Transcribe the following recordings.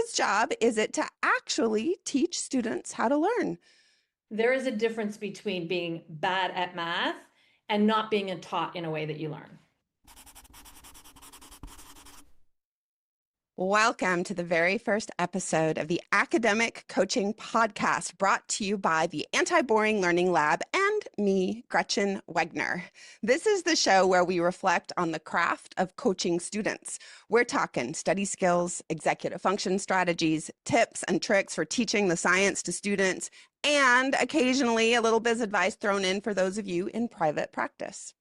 whose job is it to actually teach students how to learn? There is a difference between being bad at math and not being taught in a way that you learn. Welcome to the very first episode of the Academic Coaching Podcast, brought to you by the Anti-Boring Learning Lab and me, Gretchen Wegner. This is the show where we reflect on the craft of coaching students. We're talking study skills, executive function strategies, tips and tricks for teaching the science to students, and occasionally a little biz advice thrown in for those of you in private practice.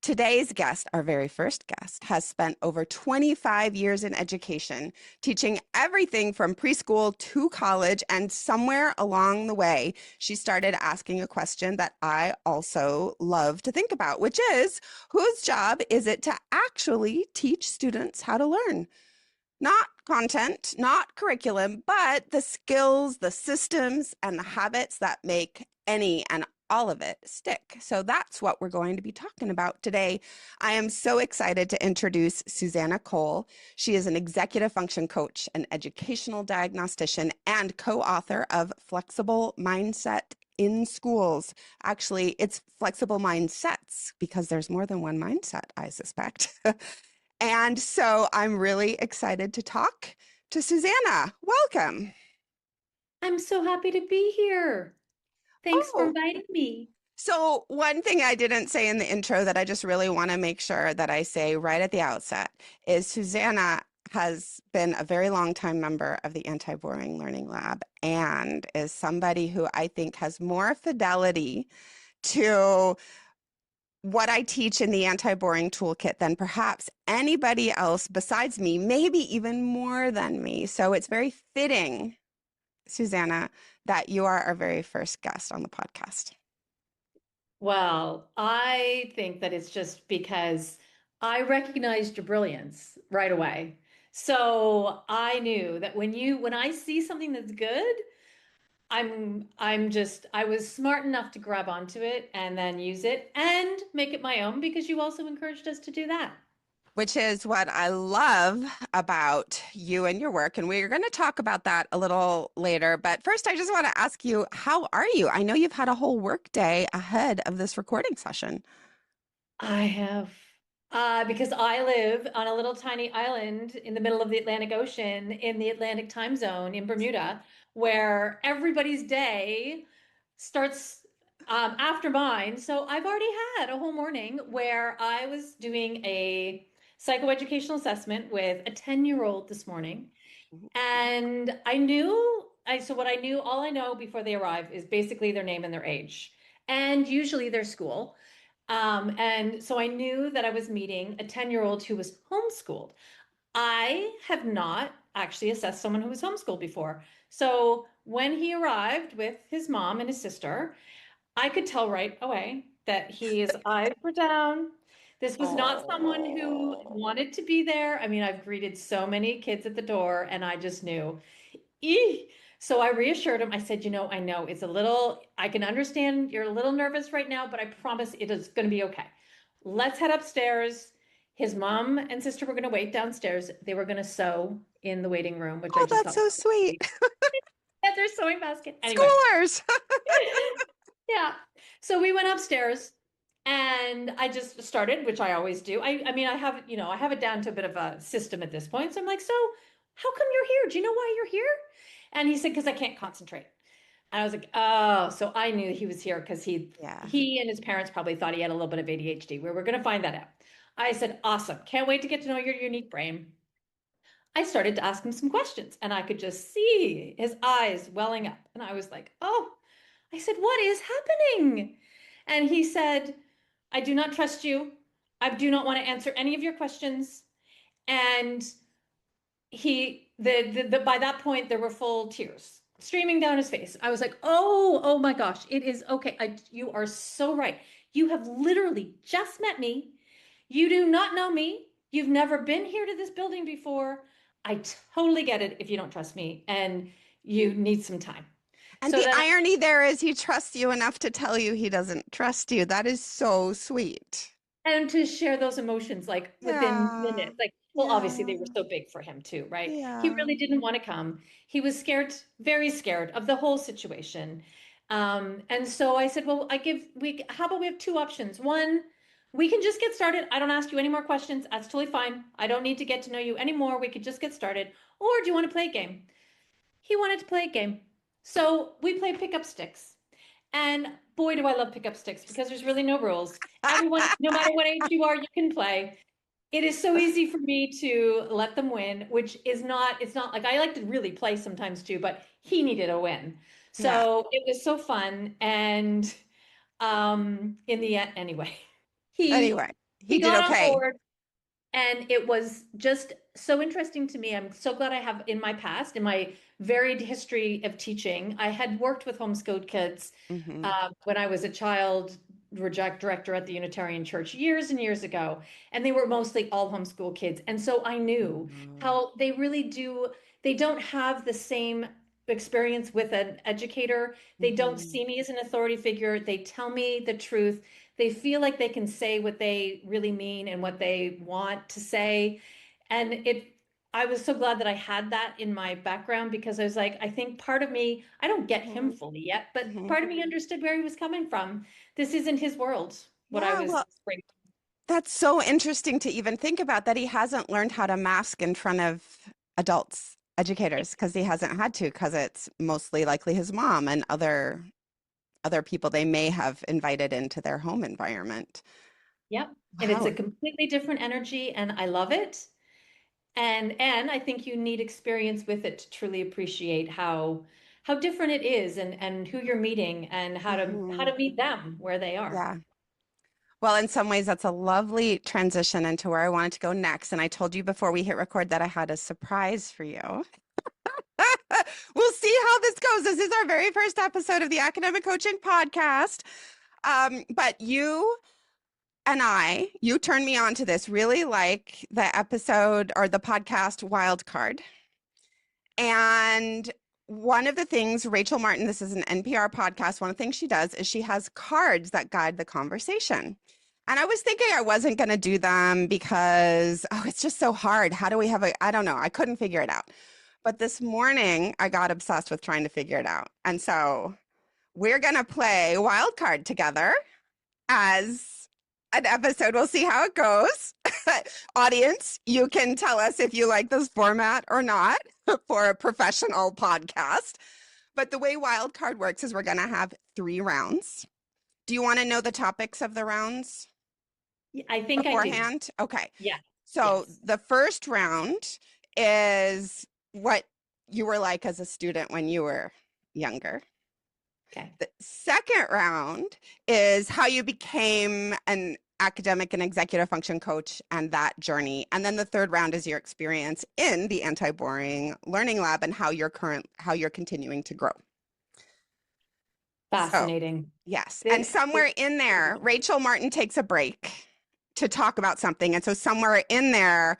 Today's guest, our very first guest, has spent over 25 years in education, teaching everything from preschool to college, and somewhere along the way, she started asking a question that I also love to think about, which is, whose job is it to actually teach students how to learn? Not content, not curriculum, but the skills, the systems, and the habits that make any and all of it stick. So that's what we're going to be talking about today. I am so excited to introduce Susannah Cole. She is an executive function coach, an educational diagnostician, and co-author of Flexible Mindset in Schools. Actually, it's flexible mindsets because there's more than one mindset, I suspect. And so I'm really excited to talk to Susannah. Welcome. I'm so happy to be here. Thanks for Oh, inviting me. so one thing I didn't say in the intro that I just really want to make sure that I say right at the outset is Susannah has been a very long time member of the Anti-Boring Learning Lab and is somebody who I think has more fidelity to what I teach in the anti-boring toolkit than perhaps anybody else besides me, maybe even more than me. So it's very fitting, Susannah, that you are our very first guest on the podcast. Well, I think that it's just because I recognized your brilliance right away. So I knew that when I see something that's good, I was smart enough to grab onto it and then use it and make it my own because you also encouraged us to do that. Which is what I love about you and your work. And we're going to talk about that a little later. But first, I just want to ask you, how are you? I know you've had a whole work day ahead of this recording session. I have, because I live on a little tiny island in the middle of the Atlantic Ocean in the Atlantic time zone in Bermuda, where everybody's day starts after mine. So I've already had a whole morning where I was doing a psychoeducational assessment with a 10-year-old this morning. And so what I knew, all I know before they arrive is basically their name and their age, and usually their school. And so I knew that I was meeting a 10-year-old who was homeschooled. I have not actually assessed someone who was homeschooled before. So when he arrived with his mom and his sister, I could tell right away that his eyes were down. This was not someone who Oh. wanted to be there. I mean, I've greeted so many kids at the door, and I just knew. Eeh. So I reassured him. I said, I know it's a little, I can understand you're a little nervous right now, but I promise it is going to be okay. Let's head upstairs. His mom and sister were going to wait downstairs. They were going to sew in the waiting room, which I Oh, just that's thought so sweet. at their sewing basket. Anyway, Schoolers. yeah. So we went upstairs and I just started, which I always do. I mean, I have it down to a bit of a system at this point. So I'm like, so how come you're here? Do you know why you're here? And he said, because I can't concentrate. And I was like, oh, so I knew he was here because Yeah. he and his parents probably thought he had a little bit of ADHD. We're going to find that out. I said, awesome. Can't wait to get to know your unique brain. I started to ask him some questions and I could just see his eyes welling up. And I was like, oh, I said, what is happening? And he said, I do not trust you. I do not want to answer any of your questions. And by that point, there were full tears streaming down his face. I was like, oh my gosh, it is okay. You are so right. You have literally just met me. You do not know me. You've never been here to this building before. I totally get it if you don't trust me and you need some time. And So the then irony there is he trusts you enough to tell you he doesn't trust you. That is so sweet. and to share those emotions like within Yeah. minutes. Like Well, obviously they Yeah. were so big for him too, right? He Yeah. really didn't want to come. He was scared, very scared of the whole situation. And so I said, well, how about we have two options? One, we can just get started. I don't ask you any more questions. That's totally fine. I don't need to get to know you anymore. We could just get started. Or do you want to play a game? He wanted to play a game. So we played pick up sticks. And boy, do I love pick up sticks because there's really no rules. Everyone, no matter what age you are, you can play. It is so easy for me to let them win, which is not, it's not like I like to really play sometimes too, but he needed a win. Yeah. So it was so fun. And in the end, anyway, he Anyway, he he did got on okay. board and it was just so interesting to me. I'm so glad I have in my past, in my varied history of teaching, I had worked with homeschooled kids Hmm. when I was a child reject director at the Unitarian Church years and years ago. And they were mostly all homeschool kids. And so I knew how they really do, they don't have the same experience with an educator. They don't Hmm. see me as an authority figure. They tell me the truth. They feel like they can say what they really mean and what they want to say. And I was so glad that I had that in my background because I was like, I think part of me, I don't get him Hmm. fully yet, but Hmm. part of me understood where he was coming from. This isn't his world, what I Yeah, was well, bringing. that's so interesting to even think about that he hasn't learned how to mask in front of adults, educators, because he hasn't had to, because it's mostly likely his mom and other people they may have invited into their home environment. Yep. And it's a Wow. completely different energy and I love it. And I think you need experience with it to truly appreciate how different it is and who you're meeting and how Hmm. to meet them where they are. Yeah. Well, in some ways, that's a lovely transition into where I wanted to go next. And I told you before we hit record that I had a surprise for you. We'll see how this goes. This is our very first episode of the Academic Coaching Podcast. But you turned me on to this, really like the episode or the podcast Wild Card. And one of the things Rachel Martin, this is an NPR podcast, one of the things she does is she has cards that guide the conversation. And I was thinking I wasn't going to do them because, oh, it's just so hard. How do we have I don't know. I couldn't figure it out. But this morning I got obsessed with trying to figure it out. And so we're going to play wild card together as an episode. We'll see how it goes. Audience, you can tell us if you like this format or not for a professional podcast. But the way wild card works is we're going to have 3 rounds. Do you want to know the topics of the rounds I think I do. beforehand? Okay. Yeah. So Yes. the first round is what you were like as a student when you were younger. Okay. The second round is how you became an academic and executive function coach and that journey. And then the third round is your experience in the anti-boring learning lab and how you're continuing to grow. So, Fascinating. yes. And This is somewhere in there, Rachel Martin takes a break to talk about something. And so somewhere in there,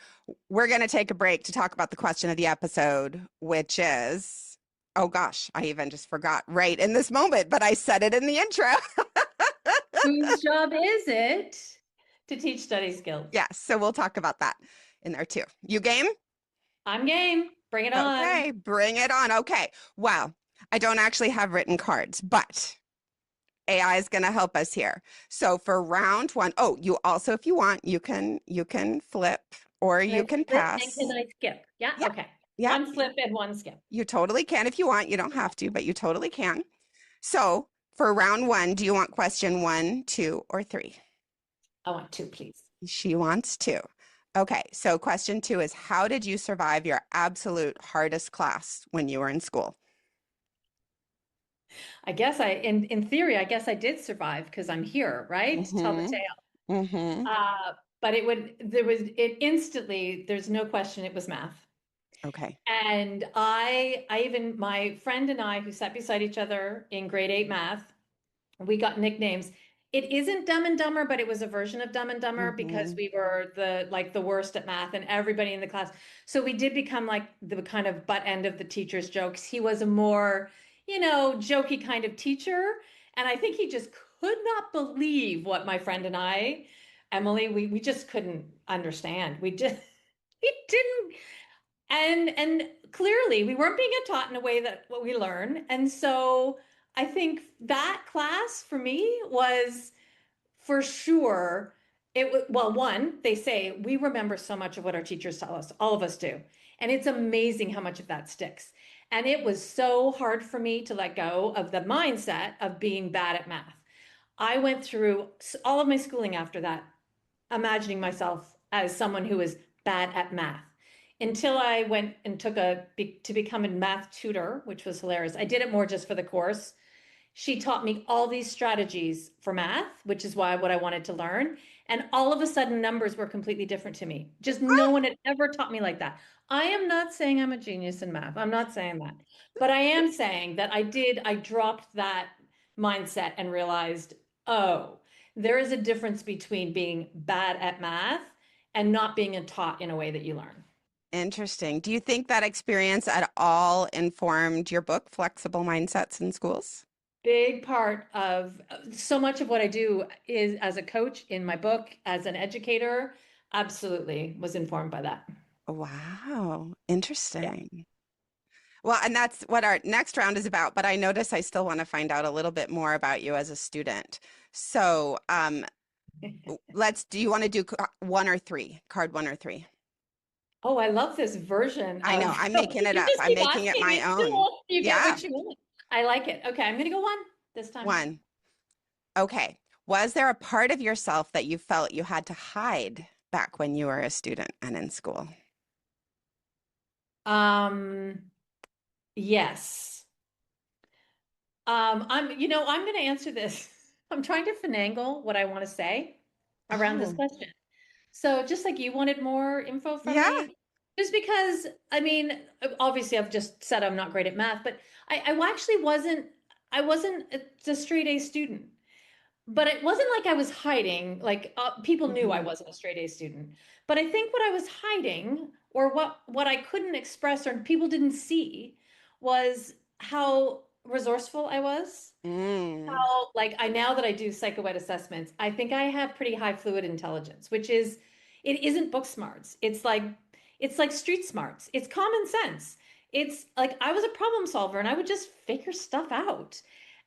we're going to take a break to talk about the question of the episode, which is, oh gosh, I even just forgot right in this moment, but I said it in the intro. whose job is it to teach study skills? Yes, so we'll talk about that in there too. You game? I'm game. Bring it on. Okay, bring it on. Okay. Well, I don't actually have written cards, but AI is going to help us here. So for round 1, oh, you also if you want, you can flip or Can you I can flip and can pass. I skip? Yeah. Yeah. Okay. Yeah. One flip and one skip. You totally can if you want. You don't have to, but you totally can. So for round 1, do you want question 1, 2, or 3? I want two, please. She wants to. Okay, so question 2 is how did you survive your absolute hardest class when you were in school? I guess in theory, I guess I did survive because I'm here, right? To tell the Mm-hmm. tale. Mm-hmm. But it instantly, there's no question it was math. Okay. And my friend and I who sat beside each other in grade 8 math, we got nicknames. It isn't Dumb and Dumber, but it was a version of Dumb and Dumber because Mm-hmm. we were the worst at math and everybody in the class. So we did become like the kind of butt end of the teacher's jokes. He was a more, jokey kind of teacher. And I think he just could not believe what my friend and I, Emily, we just couldn't understand. We just We didn't. And clearly we weren't being taught in a way that what we learn. And so I think that class for me was for sure well, one, they say we remember so much of what our teachers tell us, all of us do. And it's amazing how much of that sticks. And it was so hard for me to let go of the mindset of being bad at math. I went through all of my schooling after that, imagining myself as someone who is bad at math until I went and took to become a math tutor, which was hilarious. I did it more just for the course. She taught me all these strategies for math, which is why what I wanted to learn. And all of a sudden, numbers were completely different to me. Just no one had ever taught me like that. I am not saying I'm a genius in math. I'm not saying that. But I am saying that I dropped that mindset and realized, oh, there is a difference between being bad at math and not being taught in a way that you learn. Interesting. Do you think that experience at all informed your book, Flexible Mindsets in Schools? Big part of so much of what I do is as a coach in my book, as an educator, absolutely was informed by that. Wow, Yeah. interesting. Well, and that's what our next round is about, but I notice I still want to find out a little bit more about you as a student. So, do you want to do one or three, card one or three? Oh, I love this version I know, of I'm making it you up. just I'm keep making it asking my own. until you get Yeah, what you want. I like it. Okay, I'm gonna go one this time. one. Okay. Was there a part of yourself that you felt you had to hide back when you were a student and in school? Um, yes. I'm gonna answer this. I'm trying to finagle what I want to say around this Oh, question. So just like you wanted more info from yeah. me, just because, I mean, obviously I've just said I'm not great at math, but I actually I wasn't a straight A student, but it wasn't like I was hiding, like people knew I Hmm. wasn't a straight A student. But I think what I was hiding or what I couldn't express or people didn't see was how resourceful I was. Mm. How, like, I now that I do psychoed assessments, I think I have pretty high fluid intelligence, which is, it isn't book smarts. It's like street smarts. It's common sense. It's like I was a problem solver and I would just figure stuff out.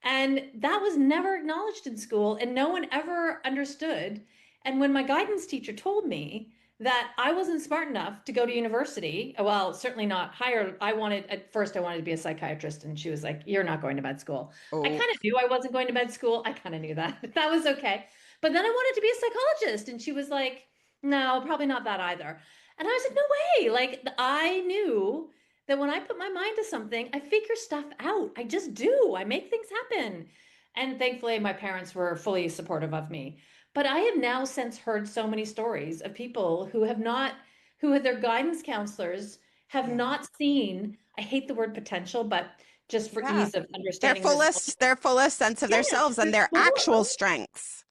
And that was never acknowledged in school and no one ever understood. And when my guidance teacher told me that I wasn't smart enough to go to university, well, certainly not higher. At first, I wanted to be a psychiatrist. And she was like, "You're not going to med school." I Oh, kind of knew I wasn't going to med school. I kind of knew that. That was okay. But then I wanted to be a psychologist. And she was like, "No, probably not that either." And I was like, "No way." Like, I knew that when I put my mind to something, I figure stuff out. I just do. I make things happen. And thankfully, my parents were fully supportive of me. But I have now since heard so many stories of people who have not, who had their guidance counselors have yeah. not seen, I hate the word potential, but just for Yeah. ease of understanding results. Their fullest sense of Yes, themselves and their their full, actual strengths.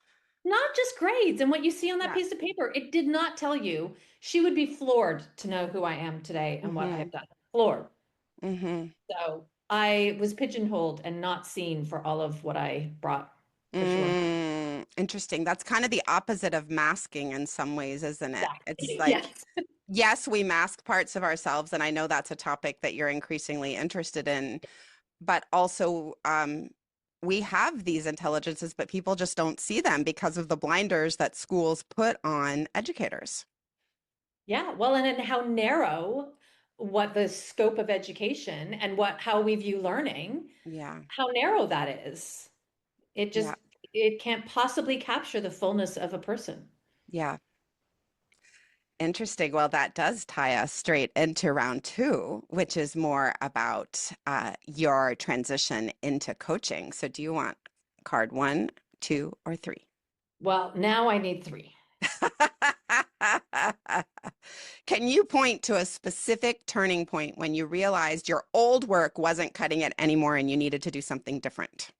not just grades and what you see on that Yeah. piece of paper. It did not tell you. She would be floored to know who I am today and what I Mm-hmm. have done. Floored. Mm-hmm. So I was pigeonholed and not seen for all of what I brought, for sure. Interesting. That's kind of the opposite of masking in some ways, isn't it? It's Exactly. like, Yes. yes, we mask parts of ourselves, and I know that's a topic that you're increasingly interested in, but also we have these intelligences, but people just don't see them because of the blinders that schools put on educators. Yeah. Well, and then how narrow what the scope of education and how we view learning, Yeah. how narrow that is. It Yeah. just, it can't possibly capture the fullness of a person. Yeah. Interesting. Well, that does tie us straight into round two, which is more about your transition into coaching. So, do you want card one, two, or three? Well, now I need three. Can you point to a specific turning point when you realized your old work wasn't cutting it anymore and you needed to do something different?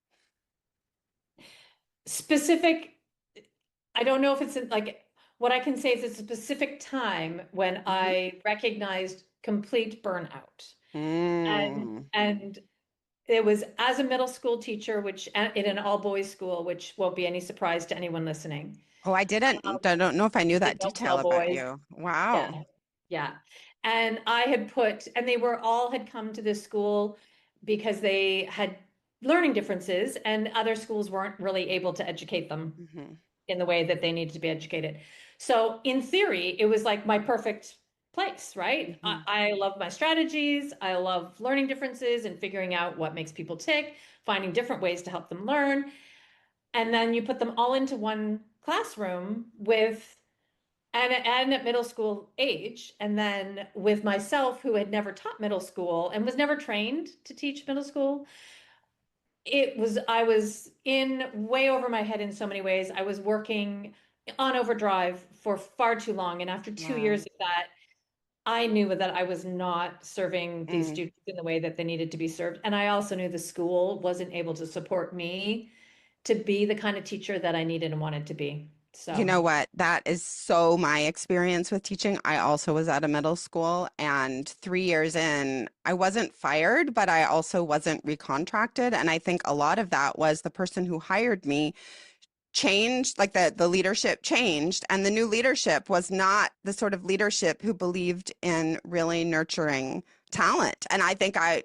Specific, I don't know if it's like, what I can say is it's a specific time when Mhm. I recognized complete burnout. And Mm. and it was as a middle school teacher, which in an all boys school, which won't be any surprise to anyone listening. Oh, I Um, don't know if I knew that Adults, all detail about boys. you. Yeah. Wow. Yeah. And I had put, and they were all had come to this school because they had learning differences and other schools weren't really able to educate them Hmm. in the way that they needed to be educated. So in theory, it was like my perfect place, right? Hmm. I love my strategies. I love learning differences and figuring out what makes people tick, finding different ways to help them learn. And then you put them all into one classroom with and at middle school age, and then with myself, who had never taught middle school and was never trained to teach middle school, I was in way over my head in so many ways. I was working on overdrive for far too long. And after 2 years Wow. of that, I knew that I was not serving these Mm. students in the way that they needed to be served. And I also knew the school wasn't able to support me to be the kind of teacher that I needed and wanted to be. You So know what? That is so my experience with teaching. I also was at a middle school, and 3 years in, I wasn't fired, but I also wasn't recontracted. And I think a lot of that was the person who hired me changed, like the leadership changed, and the new leadership was not the sort of leadership who believed in really nurturing talent. And I think I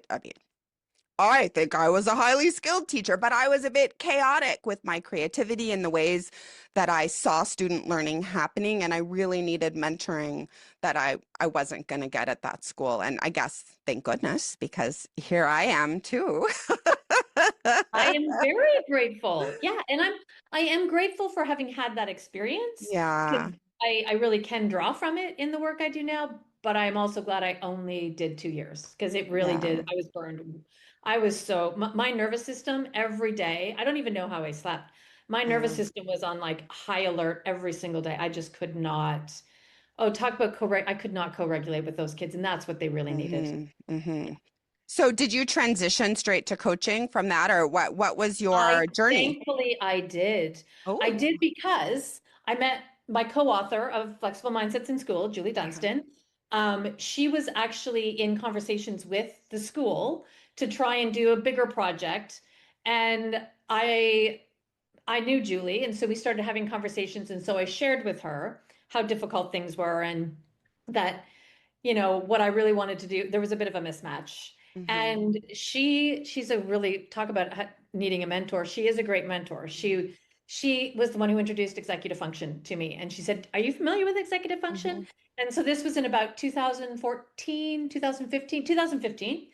was a highly skilled teacher, but I was a bit chaotic with my creativity and the ways that I saw student learning happening. And I really needed mentoring that I wasn't going to get at that school. And I guess, thank goodness, because here I am too. I am very grateful. Yeah, and I am grateful for having had that experience because Yeah. I really can draw from it in the work I do now, but I'm also glad I only did 2 years because it really Yeah. did. I was burned. I was so my nervous system every day. I don't even know how I slept. My nervous Yeah. system was on like high alert every single day. I just could not. Oh, talk about correct. I could not co-regulate with those kids, and that's what they really needed. Hmm. Hmm. So did you transition straight to coaching from that, or what was your journey? Thankfully, I did. I Oh. did because I met my co-author of Flexible Mindsets in School, Julie Uh-huh. Dunstan. She was actually in conversations with the school to try and do a bigger project. And I knew Julie, and so we started having conversations. And so I shared with her how difficult things were and that what I really wanted to do, there was a bit of a mismatch. Hmm. And she's a really talk about needing a mentor. She is a great mentor. She was the one who introduced executive function to me. And she said, "Are you familiar with executive function?" Hmm. And so this was in about 2014, 2015, 2015.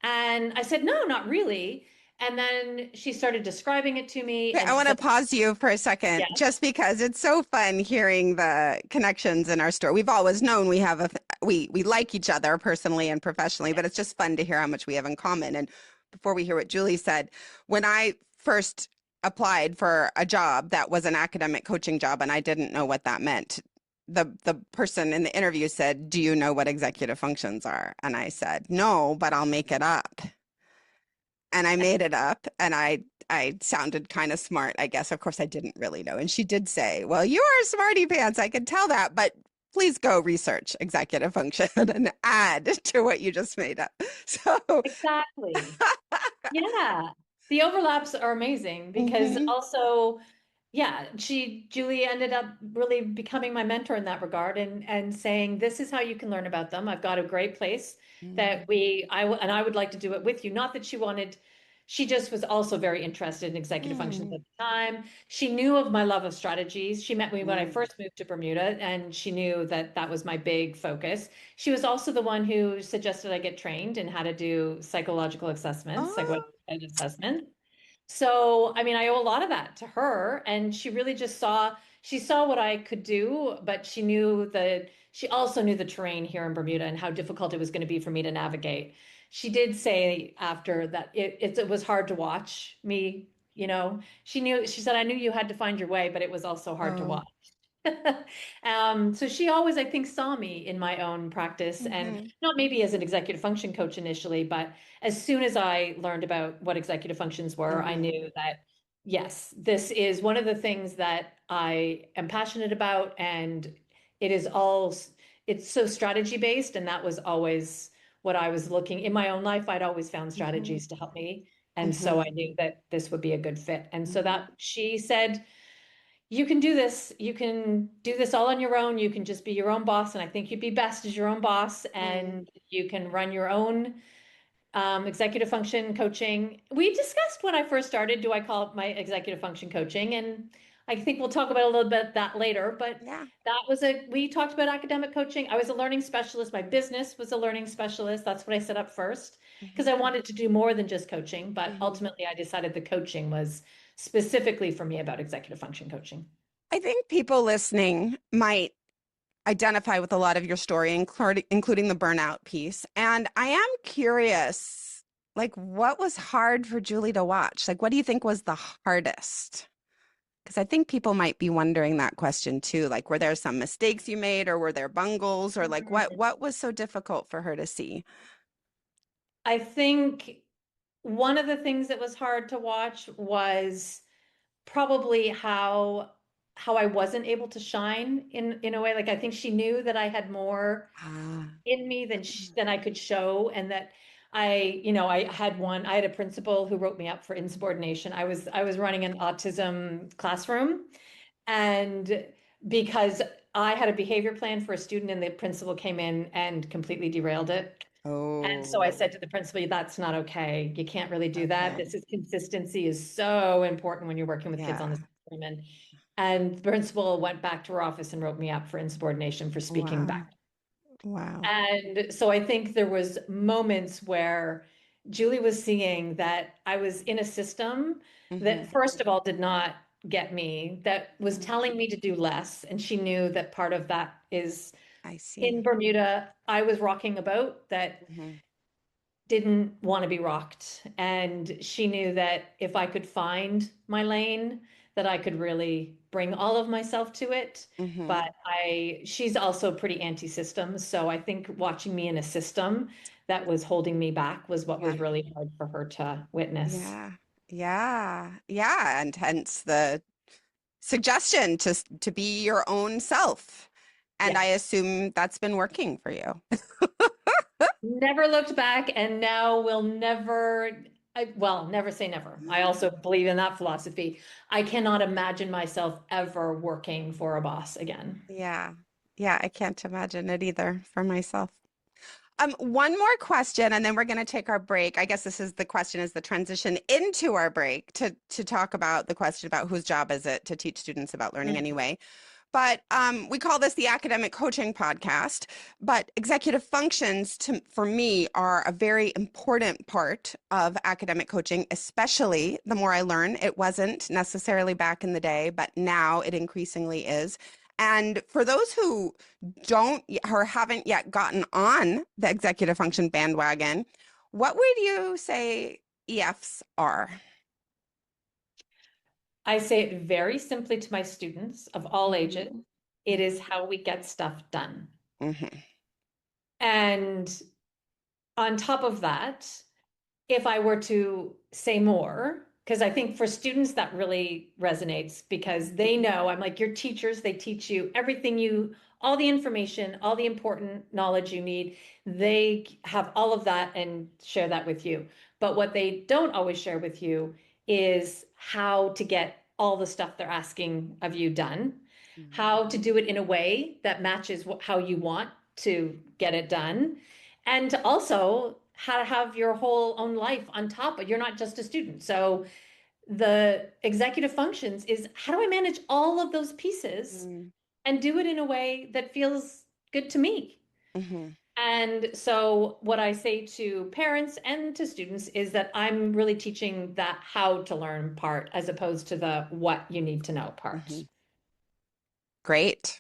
And I said, "No, not really." And then she started describing it to me Okay, and I she want to said, pause you for a second, "Yeah, just because it's so fun hearing the connections in our story. We've always known we like each other personally and professionally, yeah, but it's just fun to hear how much we have in common. And before we hear what Julie said, when I first applied for a job that was an academic coaching job, and I didn't know what that meant, the person in the interview said, "Do you know what executive functions are?" And I said, "No, but I'll make it up." And I made it up, and I sounded kind of smart, I guess. Of course, I didn't really know. And she did say, "Well, you are a smarty pants. I can tell that, but please go research executive function and add to what you just made up." So, exactly." Yeah. The overlaps are amazing because mhm, also, yeah, Julie ended up really becoming my mentor in that regard and saying, "This is how you can learn about them. I've got a great place that mhm, and I would like to do it with you." Not that she just was also very interested in executive functions mm, at the time. She knew of my love of strategies. She met me when I mm. first moved to Bermuda, and she knew that that was my big focus. She was also the one who suggested I get trained in how to do psychological assessments, Oh, assessment. So, I mean, I owe a lot of that to her. And she really just she saw what I could do, but she also knew the terrain here in Bermuda and how difficult it was going to be for me to navigate. She did say after that it was hard to watch me, she said, "I knew you had to find your way, but it was also hard to oh, watch." So she always, I think, saw me in my own practice and mhm, not maybe as an executive function coach initially, but as soon as I learned about what executive functions were, I mhm, knew that, yes, this is one of the things that I am passionate about. And it is all, it's so strategy based. And that was always what I was looking in my own life. I'd always found mhm, strategies to help me. And so I mhm, knew that this would be a good fit. And so mhm, that she said, you can do this. You can do this all on your own. You can just be your own boss. And I think you'd be best as your own boss. Mm, And you can run your own executive function coaching. We discussed when I first started, do I call it my executive function coaching? And I think we'll talk about a little bit that later, but yeah. we talked about academic coaching. I was a learning specialist. My business was a learning specialist. That's what I set up first because Hmm. I wanted to do more than just coaching. But Hmm. ultimately, I decided the coaching was specifically for me about executive function coaching. I think people listening might identify with a lot of your story, including the burnout piece. And I am curious, like, what was hard for Julie to watch? Like, what do you think was the hardest? Because I think people might be wondering that question too. Like, were there some mistakes you made, or were there bungles, or like what was so difficult for her to see? I think one of the things that was hard to watch was probably how I wasn't able to shine in a way. Like I think she knew that I had more Ah, in me than I could show, and that I had a principal who wrote me up for insubordination. I was running an autism classroom, and because I had a behavior plan for a student, and the principal came in and completely derailed it. And so I oh, said to the principal, that's not okay. You can't really do that. okay. This is consistency is so important when you're working with kids on the Yeah. spectrum. And the principal went back to her office and wrote me up for insubordination for speaking Wow. back. Wow. And so I think there was moments where Julie was seeing that I was in a system Hmm. that first of all did not get me, that was Hmm. telling me to do less. And she knew that part of that is I see. in Bermuda, I was rocking a boat that Hmm. didn't want to be rocked. And she knew that if I could find my lane, that I could really bring all of myself to it. Hmm. But she's also pretty anti-system. So I think watching me in a system that was holding me back was what Yeah. was really hard for her to witness. Yeah. Yeah. Yeah. And hence the suggestion to be your own self. And I Yes. assume that's been working for you. Never looked back, and now will never, well, never say never. I also believe in that philosophy. I cannot imagine myself ever working for a boss again. Yeah. Yeah, I can't imagine it either for myself. One more question, and then we're going to take our break. I guess this is the question is the transition into our break to talk about the question about whose job is it to teach students about learning Mm. anyway. But we call this the academic coaching podcast. But executive functions, for me, are a very important part of academic coaching, especially the more I learn. It wasn't necessarily back in the day, but now it increasingly is. And for those who don't or haven't yet gotten on the executive function bandwagon, what would you say EFs are? I say it very simply to my students of all ages. Hmm. It is how we get stuff done. Hmm. And on top of that, if I were to say more, because I think for students that really resonates because they know I'm like your teachers, they teach you everything all the information, all the important knowledge you need. They have all of that and share that with you. But what they don't always share with you is how to get all the stuff they're asking of you done, how to do it in a way that matches how you want to get it done, and also how to have your whole own life on top of you're not just a student. So the executive functions is how do I manage all of those pieces Hmm. and do it in a way that feels good to me? Hmm. And so what I say to parents and to students is that I'm really teaching that how to learn part as opposed to the what you need to know Hmm. part. Great.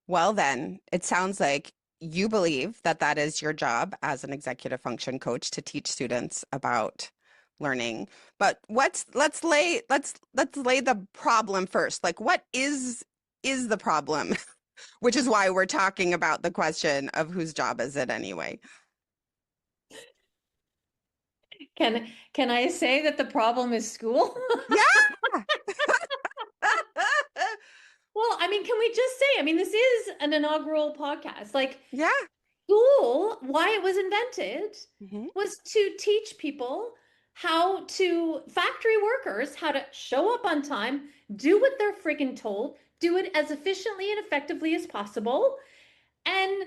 Well, then, it sounds like you believe that that is your job as an executive function coach to teach students about learning. But let's lay the problem first. Like what is the problem? Which is why we're talking about the question of whose job is it anyway? Can I say that the problem is school? Yeah. Well, I mean, can we just say, I mean, this is an inaugural podcast. Like, Yeah. school, why it was invented Hmm. was to teach people how to factory workers, how to show up on time, do what they're friggin' told, do it as efficiently and effectively as possible, and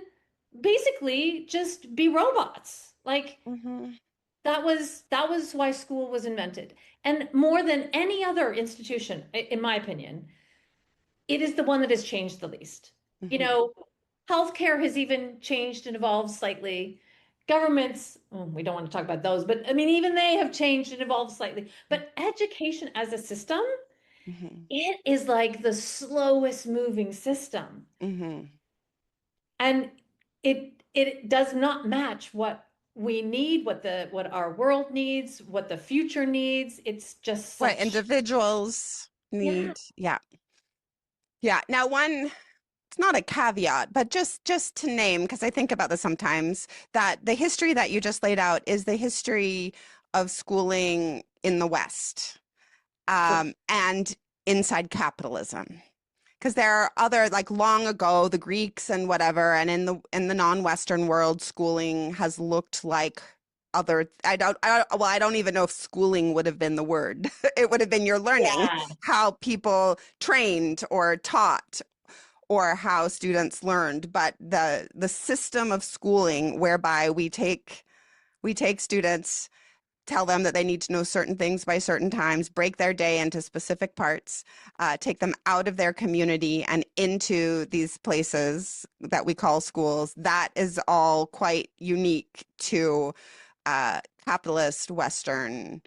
basically just be robots. Like Hmm. that was why school was invented. And more than any other institution, in my opinion, it is the one that has changed the least. You Hmm. know, healthcare has even changed and evolved slightly. Governments, oh, we don't want to talk about those, but I mean, even they have changed and evolved slightly. But education as a system, Hmm. it is like the slowest moving system. Hmm. And it does not match what we need, what our world needs, what the future needs. It's just What such, individuals yeah, need. Yeah. Yeah. Now, it's not a caveat, but just to name, because I think about this sometimes, that the history that you just laid out is the history of schooling in the West, sure. and inside capitalism. Because there are other, like long ago, the Greeks and whatever, and in the non-Western world, schooling has looked like other. Well, I don't even know if schooling would have been the word. It would have been you're learning Yeah. how people trained or taught or how students learned. But the system of schooling whereby we take students, tell them that they need to know certain things by certain times, break their day into specific parts, take them out of their community and into these places that we call schools. That is all quite unique to capitalist Western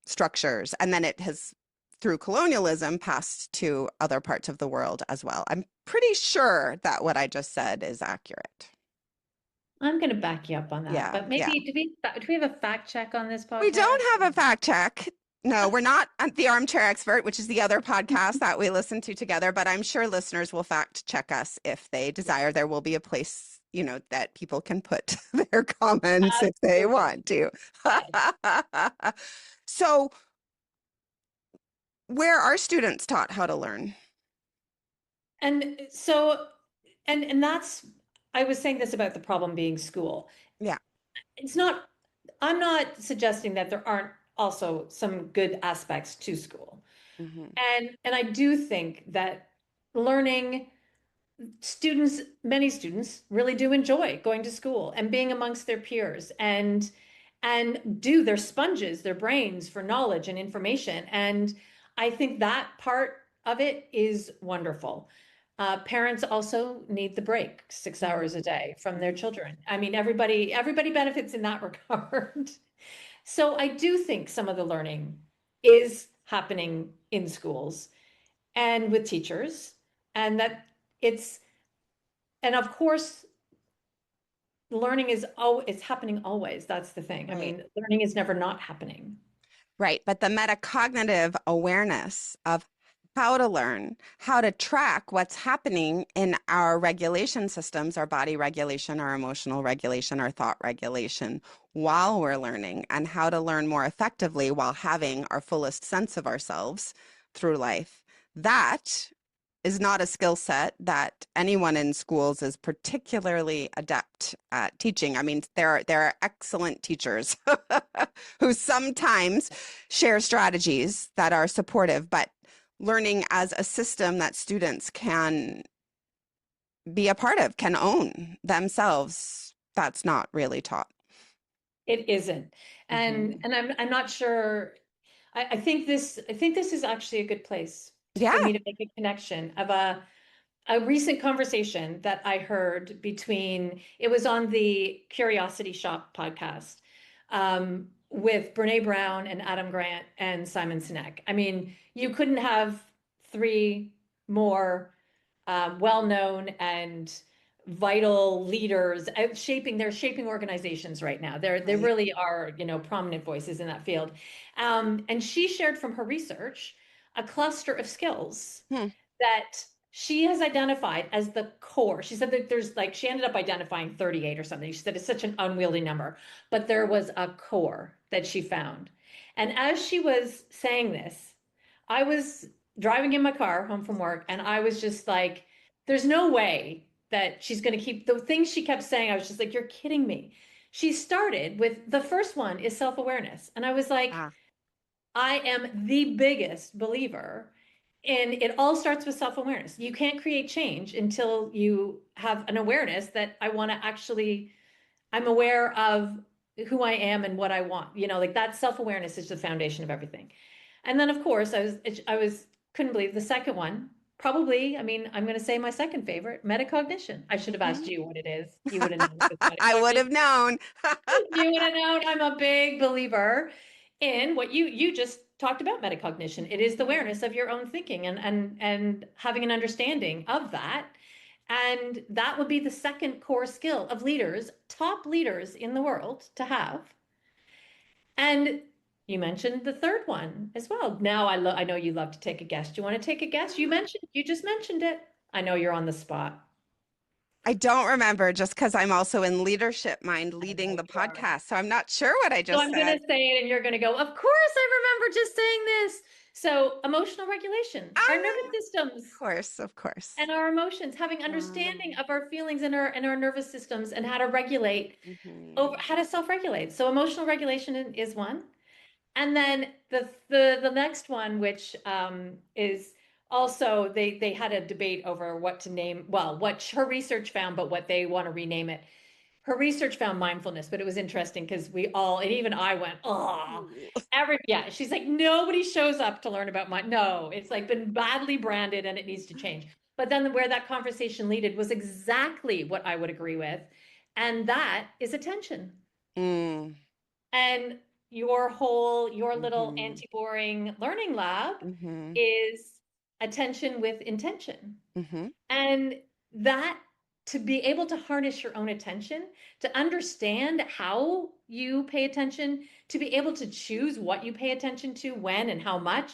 structures. And then it has, through colonialism, passed to other parts of the world as well. I'm pretty sure that what I just said is accurate. I'm going to back you up on that. Yeah, But yeah. maybe do we have a fact check on this We don't podcast? have a fact check. No, we're not at the Armchair Expert, which is the other podcast that we listen to together, but I'm sure listeners will fact check us if they desire. There will be a place, that people can put their comments if they Absolutely. want to. Yes. So, where are students taught how to learn? And so, and that's, I was saying this about the problem being school. Yeah. It's not, I'm not suggesting that there aren't also some good aspects to school. Hmm. And I do think that learning students, many students really do enjoy going to school and being amongst their peers and do their sponges, their brains for knowledge and information. And I think that part of it is wonderful. Parents also need the break 6 hours Hmm. a day from their Hmm. children. I mean, everybody benefits in that regard. So I do think some of the learning is happening in schools and with teachers, and that it's, and of course, learning is, oh, it's happening always. That's the thing. I Right. mean, learning is never not happening. Right. But the metacognitive awareness of how to learn, how to track what's happening in our regulation systems, our body regulation, our emotional regulation, our thought regulation while we're learning, and how to learn more effectively while having our fullest sense of ourselves through life. That is not a skill set that anyone in schools is particularly adept at teaching. I mean, there are excellent teachers who sometimes share strategies that are supportive, but learning as a system that students can be a part of, can own themselves, that's not really taught. It isn't. And Hmm. and I'm not sure. I think this is actually a good place for Yeah. me to make a connection of a recent conversation that I heard between, it was on the Curiosity Shop podcast, with Brene Brown and Adam Grant and Simon Sinek. I mean, you couldn't have three more well-known and vital leaders they're shaping organizations right now. They Right. really are, prominent voices in that field. And she shared from her research a cluster of skills Hmm. that she has identified as the core. She said that there's like, she ended up identifying 38 or something. She said it's such an unwieldy number, but there was a core that she found. And as she was saying this, I was driving in my car home from work, and I was just like, there's no way that she's going to keep the things she kept saying. I was just like, you're kidding me. she started with the first one is self-awareness. And I was like, Ah. I am the biggest believer in it all starts with self-awareness. You can't create change until you have an awareness that I want to actually, I'm aware of who I am and what I want. Like that self-awareness is the foundation of everything. And then of course I was couldn't believe the second one. Probably, I mean, I'm going to say my second favorite, metacognition. I should have asked Mhm. you what it is. You would have known it was I would metacognition. have known. You would have known I'm a big believer in what you just talked about metacognition. It is the awareness of your own thinking and having an understanding of that. And that would be the second core skill of leaders, top leaders in the world to have. And you mentioned the third one as well. Now I know you love to take a guess. Do you want to take a guess? You just mentioned it. I know you're on the spot. I don't remember just because I'm also in leadership mind I leading know the you are. podcast. So I'm not sure what I So just I'm going said. to say it and you're going to go, of course, I remember just saying this. So emotional regulation, our nervous Ah, of systems course, of course. and our emotions, having understanding Um, of our feelings and our nervous systems and how to regulate over mhm, how to self-regulate. So emotional regulation is one. And then the next one, which is also they had a debate over what to name, well, what her research found, but what they want to rename it. Her research found mindfulness, but it was interesting because we all, and even I went, oh, yeah. She's like, nobody shows up to learn about mind. No, it's like been badly branded and it needs to change. But then where that conversation leaded was exactly what I would agree with. And that is attention. mm, And your little mhm, anti-boring learning lab mhm, is attention with intention. mhm, And that to be able to harness your own attention, to understand how you pay attention, to be able to choose what you pay attention to, when and how much,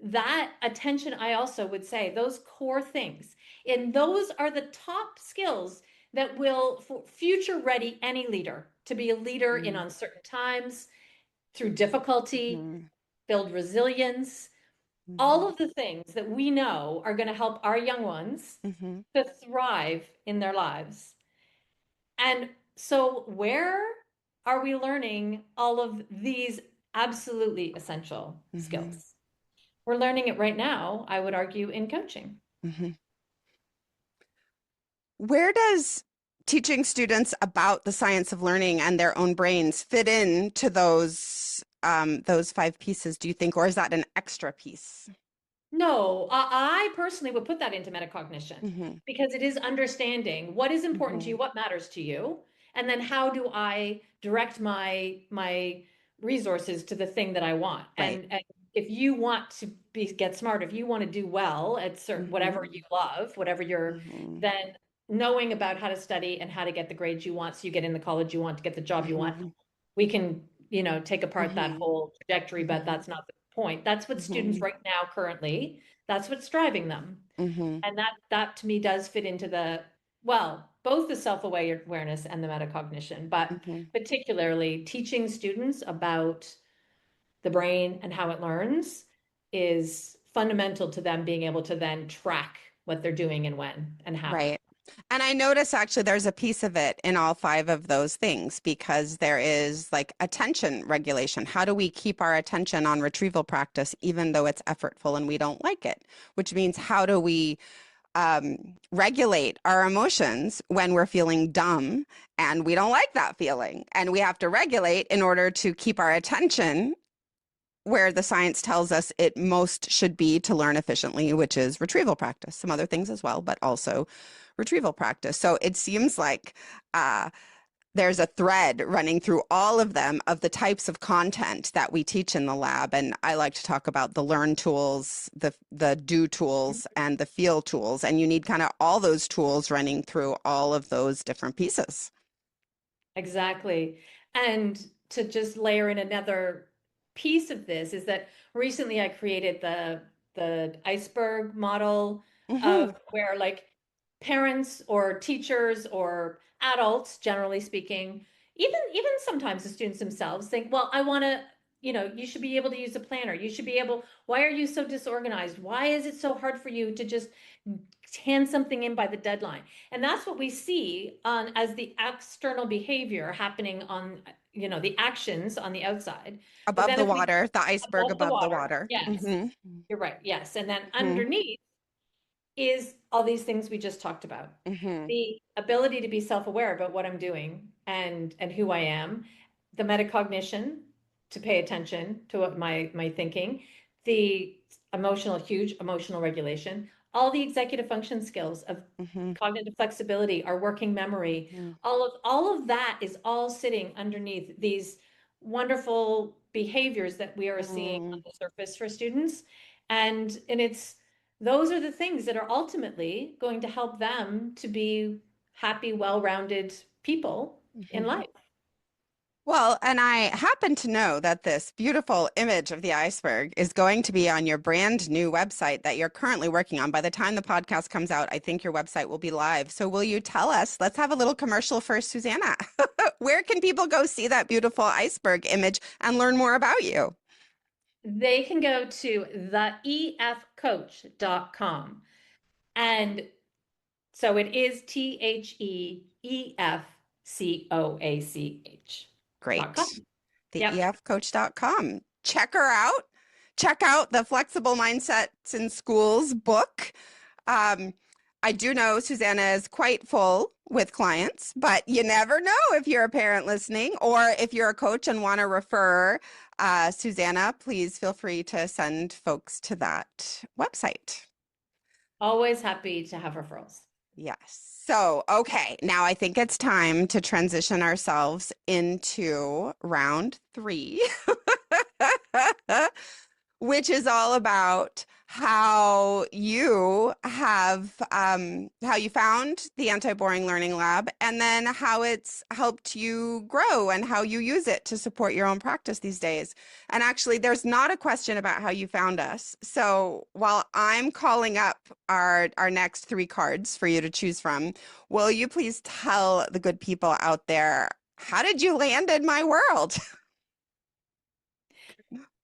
that attention, I also would say, those core things. And those are the top skills that will future ready any leader to be a leader in mm, uncertain times, through difficulty, mhm, build resilience, all mhm, of the things that we know are going to help our young ones mhm, to thrive in their lives. And so, where are we learning all of these absolutely essential mhm, skills? We're learning it right now, I would argue, in coaching. mhm. Where does teaching students about the science of learning and their own brains fit into those five pieces, do you think, or is that an extra piece? No, I personally would put that into metacognition Hmm. because it is understanding what is important to Hmm. you, what matters to you, and then how do I direct my resources to the thing that I want. Right. And if you want to get smart, if you want to do well at certain whatever Hmm. you love, whatever you're, Hmm. then knowing about how to study and how to get the grades you want so you get in the college you want to get the job you want, Hmm. we can, take apart that Hmm. whole trajectory, but Hmm. that's not the point. That's what students Hmm. right now currently, that's what's driving them. Hmm. And that to me does fit into well, both the self-awareness and the metacognition, but Hmm. particularly teaching students about the brain and how it learns is fundamental to them being able to then track what they're doing and when and how. Right. And I notice actually there's a piece of it in all five of those things because there is like attention regulation. How do we keep our attention on retrieval practice even though it's effortful and we don't like it? Which means how do we regulate our emotions when we're feeling dumb and we don't like that feeling? And we have to regulate in order to keep our attention where the science tells us it most should be to learn efficiently, which is retrieval practice, some other things as well, but also retrieval practice. So it seems like there's a thread running through all of them of the types of content that we teach in the lab. And I like to talk about the learn tools, the do tools, and the feel tools. And you need kind of all those tools running through all of those different pieces. Exactly. And to just layer in another piece of this is that recently I created the iceberg model Mm-hmm. of where like parents or teachers or adults, generally speaking, even sometimes the students themselves think, well, you should be able to use a planner. You should be able, why are you so disorganized? Why is it so hard for you to just hand something in by the deadline? And that's what we see on as the external behavior happening on, the actions on the outside. But Above then the if we water, the iceberg above the above the water, water. yes, Hmm. you're right. Yes. And then Hmm. underneath is all these things we just talked about. Hmm. The ability to be self-aware about what I'm doing and who I am, the metacognition to pay attention to what my thinking, the huge emotional regulation, all the executive function skills of Hmm. cognitive flexibility, our working memory, Hmm. all of that is all sitting underneath these wonderful behaviors that we are seeing on Hmm. the surface for students. And it's those are the things that are ultimately going to help them to be happy, well-rounded people in Hmm. life. Well, and I happen to know that this beautiful image of the iceberg is going to be on your brand new website that you're currently working on. By the time the podcast comes out, I think your website will be live. So, will you tell us? Let's have a little commercial for Susannah. Where can people go see that beautiful iceberg image and learn more about you? They can go to theefcoach.com. And so it is THEEFCOACH.com. Great. The Yep. efcoach.com. Check her out. Check out the Flexible Mindsets in Schools book. Um, I do know Susannah is quite full with clients, but you never know if you're a parent listening or if you're a coach and want to refer Susannah, please feel free to send folks to that website. Always happy to have referrals. Yes. So, okay, now I think it's time to transition ourselves into round three, which is all about how you found the anti-boring learning lab and then how it's helped you grow and how you use it to support your own practice these days. And actually, there's not a question about how you found us. So while I'm calling up our next three cards for you to choose from, will you please tell the good people out there, how did you land in my world?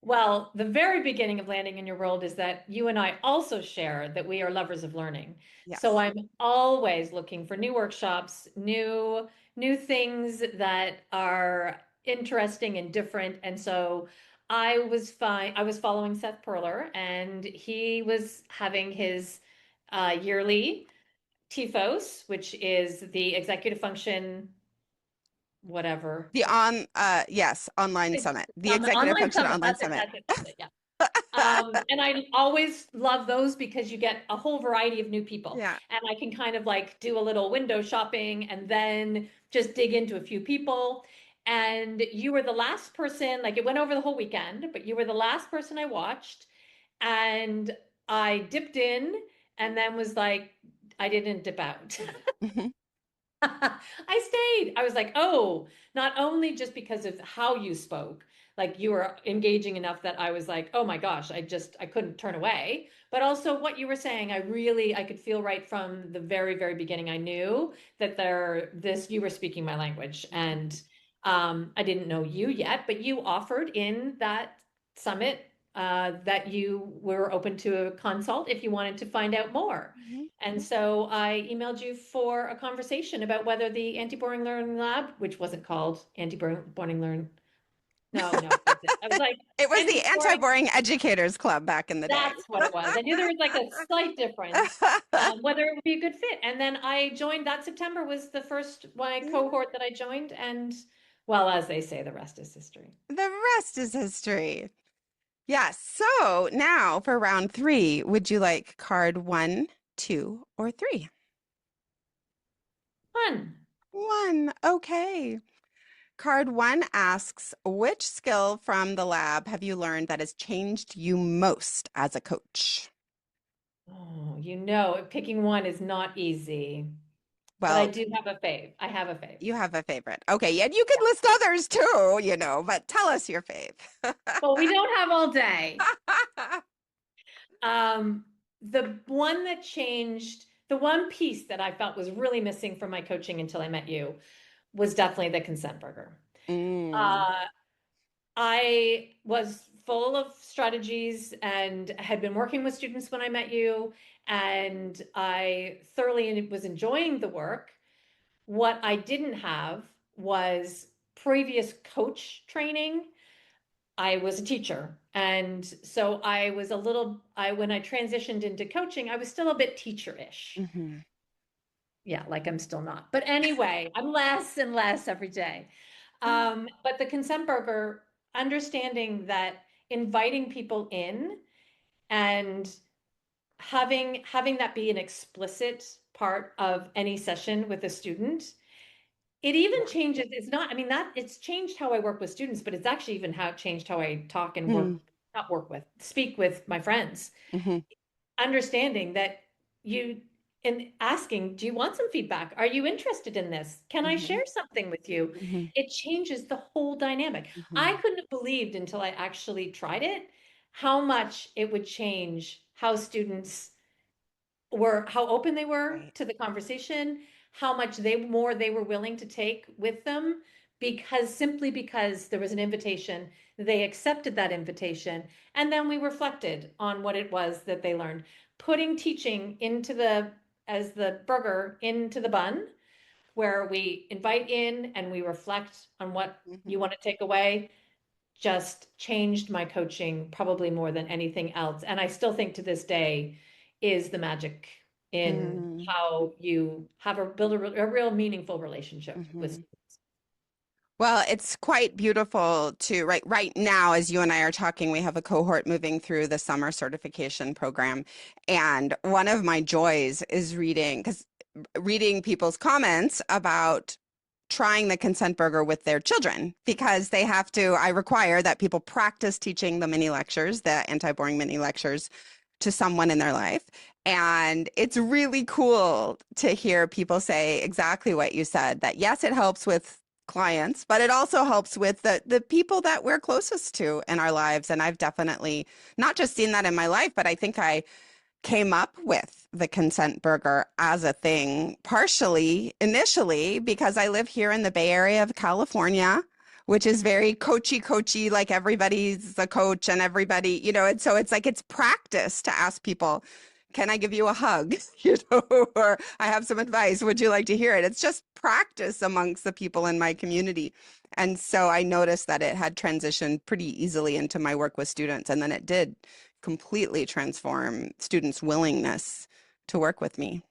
Well, the very beginning of landing in your world is that you and I also share that we are lovers of learning. So Yes. I'm always looking for new workshops, new things that are interesting and different. And so I was following Seth Perler, and he was having his yearly TIFOS, which is the executive function, whatever. Yes, online summit, the Executive Online Function summit. Online That's it. Summit. That's it. That's it. Yeah. And I always love those because you get a whole variety of new people. Yeah. And I can kind of like do a little window shopping and then just dig into a few people. And you were the last person, like it went over the whole weekend, but you were the last person I watched. And I dipped in and then was like, I didn't dip out. Mhm. I stayed. I was like, oh, not only just because of how you spoke, like you were engaging enough that I was like, oh my gosh, I couldn't turn away, but also what you were saying, I could feel right from the very, very beginning. I knew that you were speaking my language. And I didn't know you yet, but you offered in that summit that you were open to a consult if you wanted to find out more. Mhm. And so I emailed you for a conversation about whether the anti-boring learning lab, which wasn't called anti-boring learn. No, no, it wasn't. I was like It was the anti-boring. Anti-Boring Educators Club back in the day. That's what it was. I knew there was like a slight difference, whether it would be a good fit. And then I joined that September was the first my cohort that I joined. And well, as they say, the rest is history. The rest is history. Yes. So now for round three, would you like card one, two, or three? Fun. One. Okay. Card one asks, which skill from the lab have you learned that has changed you most as a coach? Oh, picking one is not easy, but I Well, do have a fave. I have a fave. you have a favorite. Okay, yeah, you could list others too, but tell us your fave. Well, we don't have all day. Um, the one piece that I felt was really missing from my coaching until I met you was definitely the consent burger. Mm. Uh, I was full of strategies and had been working with students when I met you, and I thoroughly was enjoying the work. What I didn't have was previous coach training. I was a teacher. And so I was a little, when I transitioned into coaching, I was still a bit teacher-ish. Hmm. Yeah, like I'm still not. But anyway, I'm less and less every day. But the consent burger, understanding that inviting people in and having that be an explicit part of any session with a student, it even Yeah. changes. It's not, I mean, that it's changed how I work with students, but it's actually even how it changed how I talk and work, Mm-hmm. not work with, speak with my friends. Understanding that you and asking, do you want some feedback? Are you interested in this? Can I Hmm. share something with you? Hmm. It changes the whole dynamic. I Hmm. couldn't have believed until I actually tried it how much it would change how students were, how open they were Right. to the conversation, how much they were willing to take with them, because simply because there was an invitation, they accepted that invitation, and then we reflected on what it was that they learned. Putting teaching into the, as the burger into the bun, where we invite in and we reflect on what Hmm. you want to take away, just changed my coaching probably more than anything else. And I still think to this day is the magic in Hmm. how you have build a real meaningful relationship with Hmm. students. Well, it's quite beautiful to right now, as you and I are talking, we have a cohort moving through the summer certification program. And one of my joys is reading people's comments about trying the consent burger with their children because I require that people practice teaching the mini lectures, the anti-boring mini lectures to someone in their life. And it's really cool to hear people say exactly what you said, that yes, it helps with clients, but it also helps with the people that we're closest to in our lives. And I've definitely not just seen that in my life, but I think I came up with the consent burger as a thing, partially initially because I live here in the Bay Area of California, which is very coachy, like everybody's a coach and everybody, and so it's like it's practice to ask people, can I give you a hug? Or I have some advice. Would you like to hear it? It's just practice amongst the people in my community. And so I noticed that it had transitioned pretty easily into my work with students. And then it did completely transform students' willingness to work with me.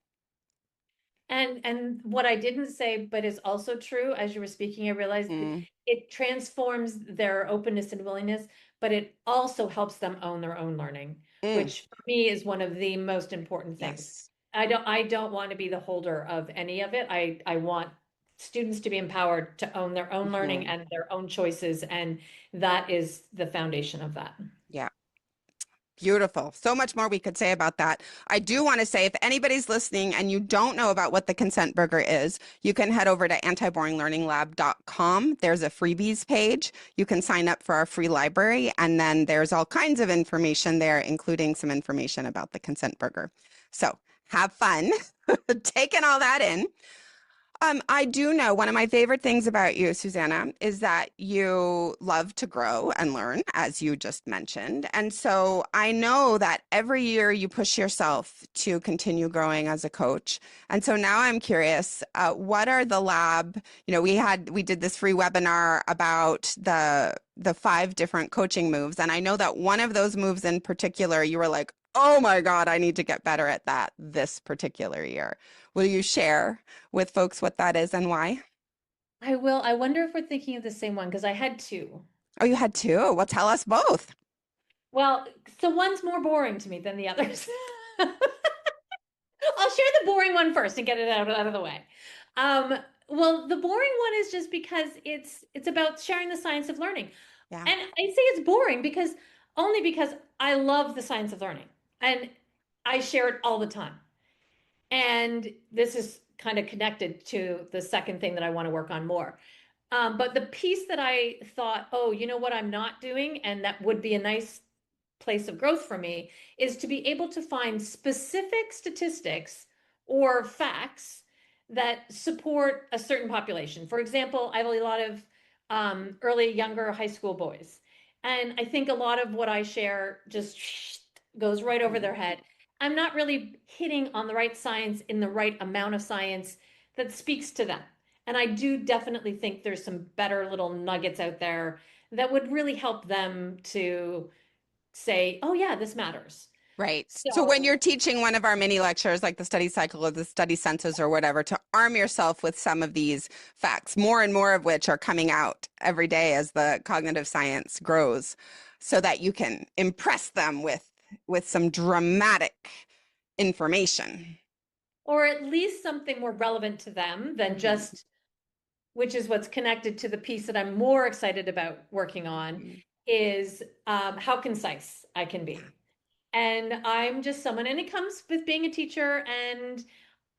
And what I didn't say, but is also true, as you were speaking, I realized Mm, it transforms their openness and willingness, but it also helps them own their own learning, mm, which for me is one of the most important things. yes. I don't want to be the holder of any of it. I want students to be empowered to own their own learning Hmm. and their own choices, and that is the foundation of that. Yeah. Beautiful. So much more we could say about that. I do want to say if anybody's listening and you don't know about what the consent burger is, you can head over to antiboringlearninglab.com. There's a freebies page. You can sign up for our free library, and then there's all kinds of information there, including some information about the consent burger. So have fun taking all that in. I do know one of my favorite things about you, Susannah, is that you love to grow and learn, as you just mentioned. And so I know that every year you push yourself to continue growing as a coach. And so now I'm curious, what are the lab, we did this free webinar about the 5 different coaching moves. And I know that one of those moves in particular, you were like, oh my God, I need to get better at that this particular year. Will you share with folks what that is and why? I will. I wonder if we're thinking of the same one because I had two. Oh, you had 2. Well, tell us both. Well, so one's more boring to me than the others. I'll share the boring one first and get it out of the way. Um, well, the boring one is just because it's about sharing the science of learning. Yeah. And I say it's boring because only because I love the science of learning and I share it all the time. And this is kind of connected to the second thing that I want to work on more. But the piece that I thought, oh, you know what I'm not doing, and that would be a nice place of growth for me, is to be able to find specific statistics or facts that support a certain population. For example, I have a lot of early, younger high school boys. And I think a lot of what I share just goes right over Mhm. their head. I'm not really hitting on the right science in the right amount of science that speaks to them. And I do definitely think there's some better little nuggets out there that would really help them to say, oh, yeah, this matters. Right. So when So, you're teaching one of our mini lectures, like the study cycle or the study census or whatever, to arm yourself with some of these facts, more and more of which are coming out every day as the cognitive science grows, so that you can impress them with some dramatic information. or at least something more relevant to them than Hmm. just, which is what's connected to the piece that I'm more excited about working on, Hmm. is how concise I can Yeah. be. And I'm just someone, and it comes with being a teacher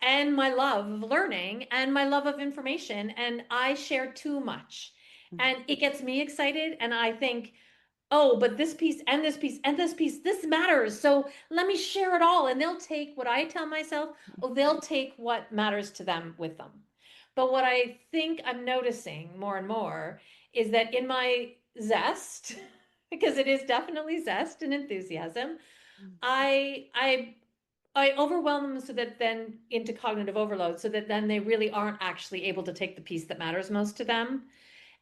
and my love of learning and my love of information. And I share too much. And it gets me excited. And I think, oh, but this piece and this piece and this piece, this matters. So let me share it all. And they'll take what I tell myself, oh, they'll take what matters to them with them. But what I think I'm noticing more and more is that in my zest, because it is definitely zest and enthusiasm, I I I overwhelm them so that then into cognitive overload, so that then they really aren't actually able to take the piece that matters most to them.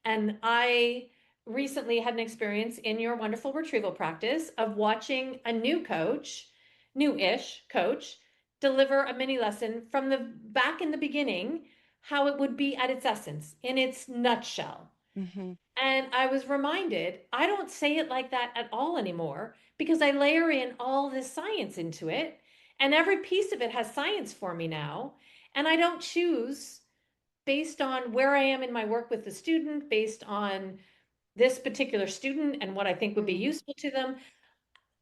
And I recently had an experience in your wonderful retrieval practice of watching a new coach, new-ish coach, deliver a mini lesson from the back in the beginning, how it would be at its essence, in its nutshell. Hmm. And I was reminded, I don't say it like that at all anymore because I layer in all this science into it. And every piece of it has science for me now. And I don't choose based on where I am in my work with the student, based on this particular student and what I think would be Hmm. useful to them.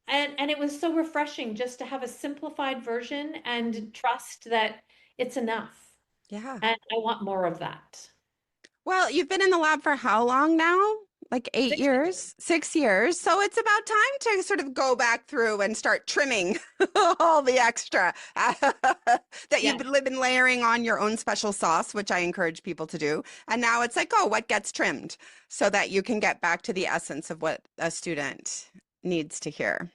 And it was so refreshing just to have a simplified version Hmm. and trust that it's enough. Yeah. And I want more of that. Well, you've been in the lab for how long now? Like 6 years. 8 years, 6 years. So it's about time to sort of go back through and start trimming all the extra that you've Yes. been layering on your own special sauce, which I encourage people to do. And now it's like, oh, what gets trimmed so that you can get back to the essence of what a student needs to hear.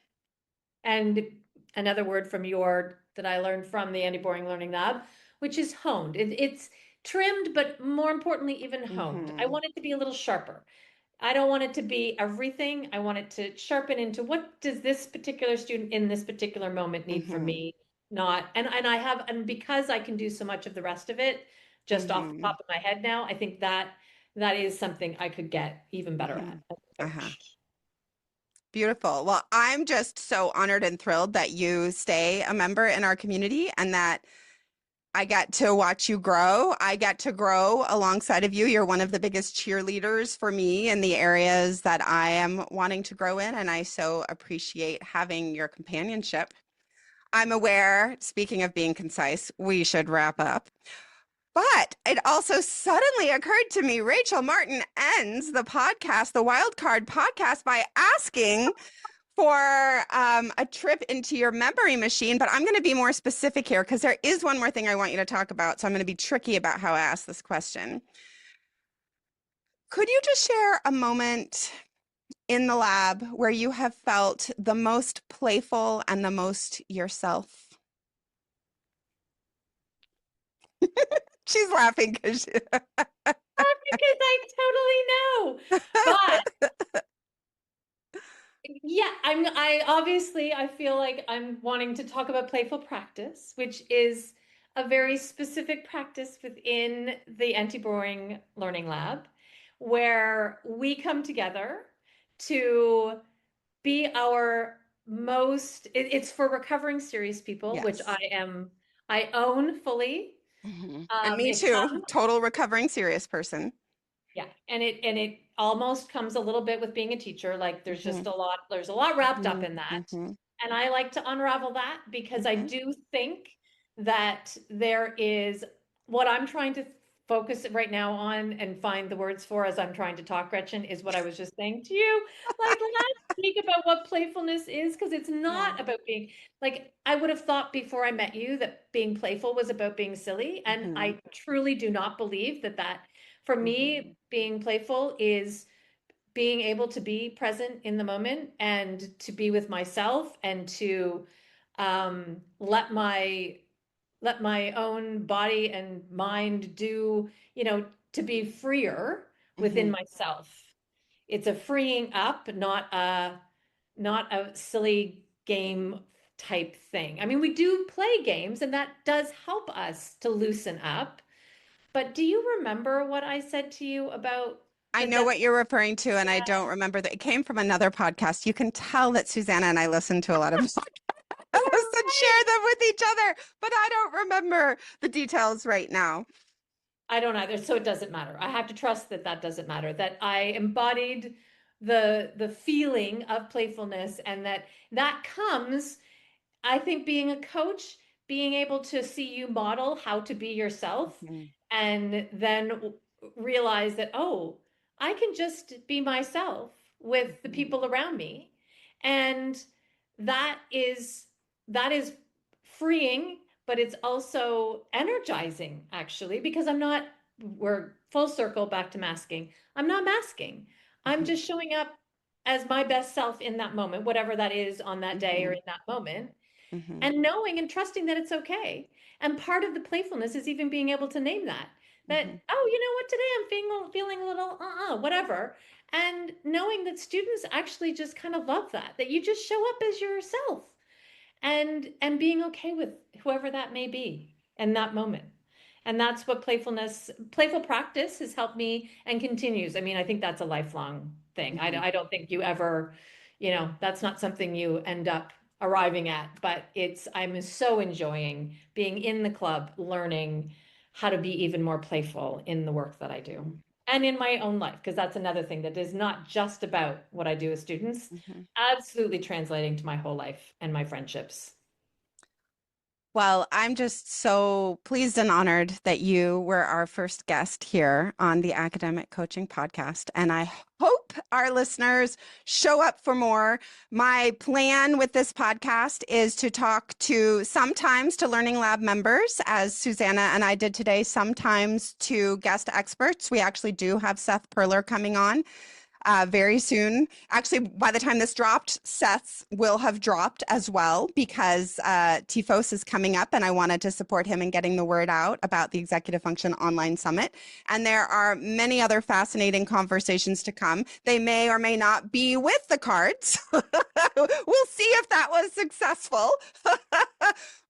And another word from your that I learned from the Andy Boring Learning Lab, which is honed. It's trimmed, but more importantly, even honed. I Hmm. want it to be a little sharper. I don't want it to be everything. I want it to sharpen into what does this particular student in this particular moment need from Hmm. me? Not, and I have, and because I can do so much of the rest of it just off the Hmm. top of my head now, I think that that is something I could get even better Hmm. at as a Uh-huh. coach. Beautiful. Well, I'm just so honored and thrilled that you stay a member in our community and that I get to watch you grow. I get to grow alongside of you. You're one of the biggest cheerleaders for me in the areas that I am wanting to grow in, and I so appreciate having your companionship. I'm aware, speaking of being concise, we should wrap up. But it also suddenly occurred to me Rachel Martin ends the podcast, the Wildcard podcast, by asking for a trip into your memory machine, but I'm going to be more specific here because there is one more thing I want you to talk about. So I'm going to be tricky about how I ask this question. Could you just share a moment in the lab where you have felt the most playful and the most yourself? She's laughing because she... Because I totally know. But yeah, I obviously I feel like I'm wanting to talk about playful practice, which is a very specific practice within the anti-boring learning lab, where we come together to be our most, it's for recovering serious people, which Yes. I own fully. Mhm. And me It too. Total recovering serious person. Yeah, and it almost comes a little bit with being a teacher. Like Hmm. there's a lot wrapped up Hmm. in that. Hmm. And I like to unravel that because I Hmm. do think that there is what I'm trying to focus right now on and find the words for as I'm trying to talk, Gretchen, is what I was just saying to you. Like last week about what playfulness is, because it's Yeah. not about being like I would have thought before I met you that being playful was about being silly. And Hmm. I truly do not believe that For Mhm. me, being playful is being able to be present in the moment and to be with myself and to let my own body and mind do, to be freer within Mhm. myself. It's a freeing up, not a silly game type thing. I mean, we do play games and that does help us to loosen up. But do you remember what I said to you about I the know def what you're referring to, and I yeah, don't remember that. It came from another podcast. You can tell that Susannah and I listen to a lot of podcasts you're and right. share them with each other, but I don't remember the details right now. I don't either, so it doesn't matter. I have to trust that that doesn't matter, that I embodied the feeling of playfulness and that comes, I think, being a coach, being able to see you model how to be yourself Mhm. and then realize that, oh, I can just be myself with the Mhm. people around me. And that is that is freeing, but it's also energizing actually, because we're full circle back to masking. I'm not masking. I'm Mhm. just showing up as my best self in that moment, whatever that is on that day or Mhm. in that moment, Mhm. and knowing and trusting that it's okay. And part of the playfulness is even being able to name that, Mhm. oh, you know what, today I'm feeling a little, whatever. And knowing that students actually just kind of love that you just show up as yourself and being okay with whoever that may be in that moment. And that's what playful practice has helped me and continues. I mean, I think that's a lifelong thing. Mhm. I don't think you ever, that's not something you end up arriving at, but I'm so enjoying being in the club, learning how to be even more playful in the work that I do and in my own life, because that's another thing that is not just about what I do with students, Mhm. absolutely translating to my whole life and my friendships. Well, I'm just so pleased and honored that you were our first guest here on the Academic Coaching Podcast. And I hope our listeners show up for more. My plan with this podcast is to talk to sometimes to Learning Lab members, as Susannah and I did today, sometimes to guest experts. We actually do have Seth Perler coming on very soon. Actually, by the time this dropped, Seth's will have dropped as well because TIFOS is coming up and I wanted to support him in getting the word out about the Executive Function Online Summit. And there are many other fascinating conversations to come. They may or may not be with the cards. We'll see if that was successful.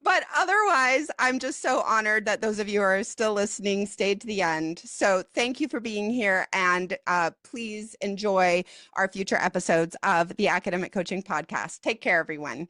But otherwise, I'm just so honored that those of you who are still listening stayed to the end. So thank you for being here. And please enjoy our future episodes of the Academic Coaching Podcast. Take care, everyone.